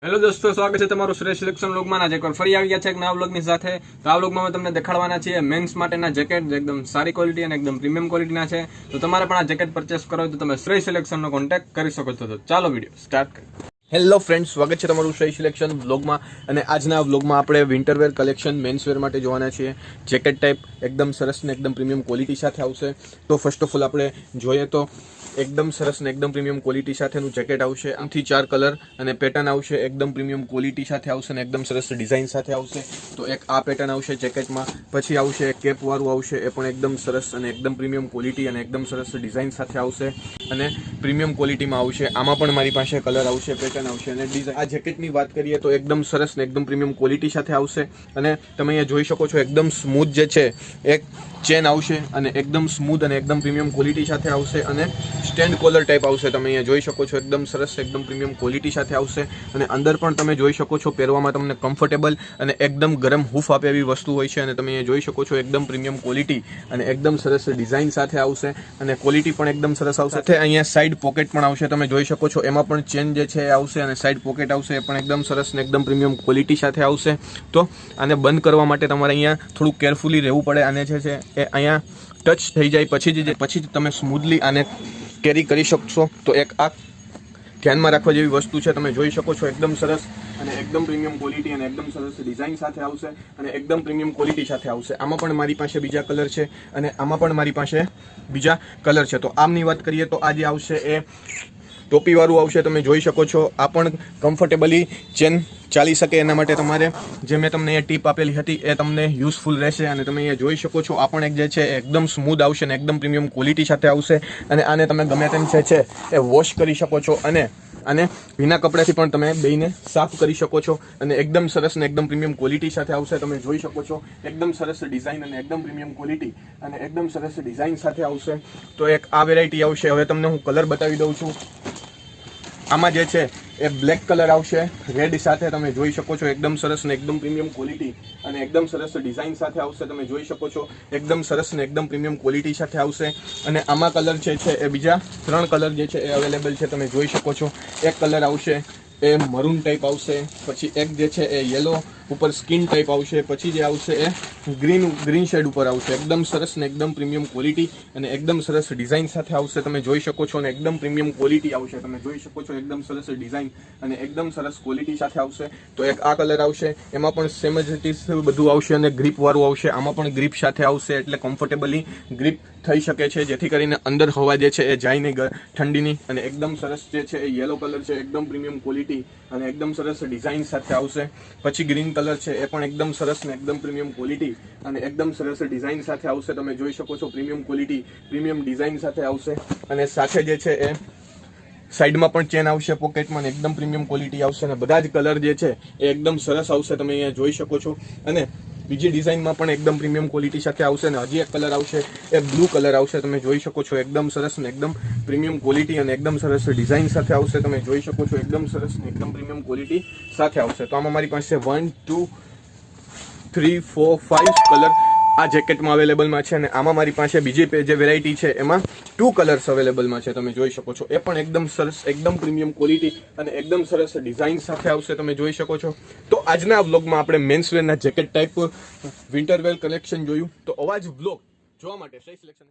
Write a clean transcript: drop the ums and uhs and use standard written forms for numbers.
Hello દોસ્તો, સ્વાગત છે તમારું શ્રેષ્ઠ સિલેક્શન વ્લોગમાં. આજે એકવાર ફરી આવી ગયા છે એક નવા વ્લોગની સાથે. તો આ વ્લોગમાં તમને દેખાડવાના છીએ મેન્સ માટેના જેકેટ, એકદમ સારી ક્વોલિટી અને એકદમ પ્રીમિયમ ક્વોલિટીના છે. તો તમારે પણ આ જેકેટ પરચેસ કરો તો તમે શ્રેષ્ઠ સિલેક્શનનો કોન્ટેક્ટ કરી શકો છો. તો ચાલો વિડીયો સ્ટાર્ટ કરીએ. હેલો ફ્રેન્ડ્સ, સ્વાગત છે તમારું શ્રેષ્ઠ સિલેક્શન વ્લોગમાં. અને આજના વ્લોગમાં આપણે વિન્ટરવેર કલેક્શન મેન્સવેર માટે જોવાના છીએ. જેકેટ ટાઈપ એકદમ સરસ ને એકદમ પ્રીમિયમ ક્વોલિટી સાથે આવશે. તો ફર્સ્ટ ઓફ ઓલ આપણે જોઈએ તો એકદમ સરસ ને એકદમ પ્રીમિયમ ક્વોલિટી સાથેનું જેકેટ આવશે. આમથી 4 કલર અને પેટર્ન આવશે. એકદમ પ્રીમિયમ ક્વોલિટી સાથે આવશે અને એકદમ સરસ ડિઝાઇન સાથે આવશે. તો એક આ પેટર્ન આવશે જેકેટમાં. પછી આવશે કેપ વાળું આવશે, એ પણ એકદમ સરસ અને એકદમ પ્રીમિયમ ક્વોલિટી અને એકદમ સરસ ડિઝાઇન સાથે આવશે અને પ્રીમિયમ ક્વોલિટીમાં આવશે. આમાં પણ મારી પાસે કલર આવશે, પેટર્ન આવશે અને ડિઝાઇન. આ જેકેટની વાત કરીએ તો એકદમ સરસ ને એકદમ પ્રીમિયમ ક્વોલિટી સાથે આવશે. અને તમે અહીંયા જોઈ શકો છો એકદમ સ્મૂથ જે છે એક ચેન આવશે અને એકદમ સ્મૂથ અને એકદમ પ્રીમિયમ ક્વોલિટી સાથે આવશે અને સ્ટેન્ડ કોલર ટાઈપ આવશે. તમે અહીંયા જોઈ શકો છો એકદમ સરસ એકદમ પ્રીમિયમ ક્વોલિટી સાથે આવશે. અને અંદર પણ તમે જોઈ શકો છો પહેરવામાં તમને કમ્ફર્ટેબલ અને એકદમ ગરમ હૂફ આપે એવી વસ્તુ હોય છે. અને તમે અહીંયા જોઈ શકો છો એકદમ પ્રીમિયમ ક્વોલિટી અને એકદમ સરસ ડિઝાઇન સાથે આવશે અને ક્વોલિટી પણ એકદમ સરસ આવશે. સાથે અહીંયા સાઈડ પોકેટ પણ આવશે. તમે જોઈ શકો છો એમાં પણ ચેન જે છે એ આવશે અને સાઈડ પોકેટ આવશે, એ પણ એકદમ સરસ ને એકદમ પ્રીમિયમ ક્વોલિટી સાથે આવશે. તો આને બંધ કરવા માટે તમારે અહીંયા થોડું કેરફુલી રહેવું પડે. આને જે છે એ અહીંયા ટચ થઈ જાય પછી જ તમે સ્મૂથલી આને કેરી કરી શકશો. તો એક આ ધ્યાનમાં રાખવા જેવી વસ્તુ છે. તમે જોઈ શકો છો એકદમ સરસ અને એકદમ પ્રીમિયમ ક્વોલિટી અને એકદમ સરસ ડિઝાઇન સાથે આવશે અને એકદમ પ્રીમિયમ ક્વોલિટી સાથે આવશે. આમાં પણ મારી પાસે બીજા કલર છે અને આમાં પણ મારી પાસે બીજા કલર છે. તો આમની વાત કરીએ તો આ જે આવશે એ ટોપીવાળું આવશે. તમે જોઈ શકો છો આ પણ કમ્ફર્ટેબલી ચેન ચાલી શકે એના માટે તમારે જે મેં તમને અહીંયા ટીપ આપેલી હતી એ તમને યુઝફુલ રહેશે. અને તમે અહીંયા જોઈ શકો છો આ પણ એક જે છે એકદમ સ્મૂથ આવશે અને એકદમ પ્રીમિયમ ક્વોલિટી સાથે આવશે. અને આને તમે ગમે તેમ છે એ વોશ કરી શકો છો અને આને ભીના કપડાથી પણ તમે બેયને સાફ કરી શકો છો. અને એકદમ સરસ ને એકદમ પ્રીમિયમ ક્વોલિટી સાથે આવશે. તમે જોઈ શકો છો એકદમ સરસ ડિઝાઇન અને એકદમ પ્રીમિયમ ક્વોલિટી અને એકદમ સરસ ડિઝાઇન સાથે આવશે. તો એક આ વેરાયટી આવશે. હવે તમને હું કલર બતાવી દઉં છું. આમાં જે છે એ બ્લેક કલર આવશે રેડ સાથે. તમે જોઈ શકો છો એકદમ સરસ ને એકદમ પ્રીમિયમ ક્વોલિટી અને એકદમ સરસ ડિઝાઇન સાથે આવશે. તમે જોઈ શકો છો એકદમ સરસ ને એકદમ પ્રીમિયમ ક્વોલિટી સાથે આવશે. અને આમાં કલર છે એ બીજા 3 કલર જે છે એ અવેલેબલ છે. તમે જોઈ શકો છો એક કલર આવશે એ મરૂન ટાઈપ આવશે, પછી એક જે છે એ યલો ઉપર સ્કિન ટાઈપ આવશે, પછી જે આવશે એ ગ્રીન શેડ ઉપર આવશે. એકદમ સરસ ને એકદમ પ્રીમિયમ ક્વોલિટી અને એકદમ સરસ ડિઝાઇન સાથે આવશે. તમે જોઈ શકો છો અને એકદમ પ્રીમિયમ ક્વોલિટી આવશે. તમે જોઈ શકો છો એકદમ સરસ ડિઝાઇન અને એકદમ સરસ ક્વોલિટી સાથે આવશે. તો એક આ કલર આવશે, એમાં પણ સેમ જ ઇટ ઇઝ બધું આવશે અને ગ્રીપ વાળું આવશે. આમાં પણ ગ્રીપ સાથે આવશે એટલે કમ્ફર્ટેબલી ગ્રીપ થઈ શકે છે, જેથી કરીને અંદર હવા જે છે એ જાય નહીં ઠંડીની. અને એકદમ સરસ જે છે એ યલો કલર છે, એકદમ પ્રીમિયમ ક્વોલિટી અને એકદમ સરસ ડિઝાઇન સાથે આવશે. પછી ગ્રીન કલર છે એ પણ એકદમ સરસ ને એકદમ પ્રીમિયમ ક્વોલિટી અને એકદમ સરસ ડિઝાઇન સાથે આવશે. તમે જોઈ શકો છો પ્રીમિયમ ક્વોલિટી પ્રીમિયમ ડિઝાઇન સાથે આવશે. અને સાથે જે છે એ સાઈડમાં પણ ચેન આવશે પોકેટમાં, એકદમ પ્રીમિયમ ક્વોલિટી આવશે. અને બધા જ કલર જે છે એ એકદમ સરસ આવશે. તમે અહીંયા જોઈ શકો છો. અને બીજી ડિઝાઇનમાં પણ એકદમ પ્રીમિયમ ક્વોલિટી સાથે આવશે. અને હજી એક કલર આવશે એ બ્લુ કલર આવશે. તમે જોઈ શકો છો એકદમ સરસ ને એકદમ પ્રીમિયમ ક્વોલિટી અને એકદમ સરસ ડિઝાઇન સાથે આવશે. તમે જોઈ શકો છો એકદમ સરસ ને એકદમ પ્રીમિયમ ક્વોલિટી સાથે આવશે. તો આમાં મારી પાસે 1 2 3 4 5 કલર આ જેકેટમાં અવેલેબલમાં છે. અને આમાં મારી પાસે બીજી જે વેરાયટી છે એમાં 2 કલર્સ અવેલેબલમાં છે. તમે જોઈ શકો છો એ પણ એકદમ સરસ એકદમ પ્રીમિયમ ક્વોલિટી અને એકદમ સરસ ડિઝાઇન સાથે આવશે. તમે જોઈ શકો છો. તો આજના વ્લોગમાં આપણે મેન્સવેરના જેકેટ ટાઈપ વિન્ટરવેર કલેક્શન જોયું. તો આવા જ વ્લોગ જોવા માટે શ્રેષ્ઠ સિલેક્શન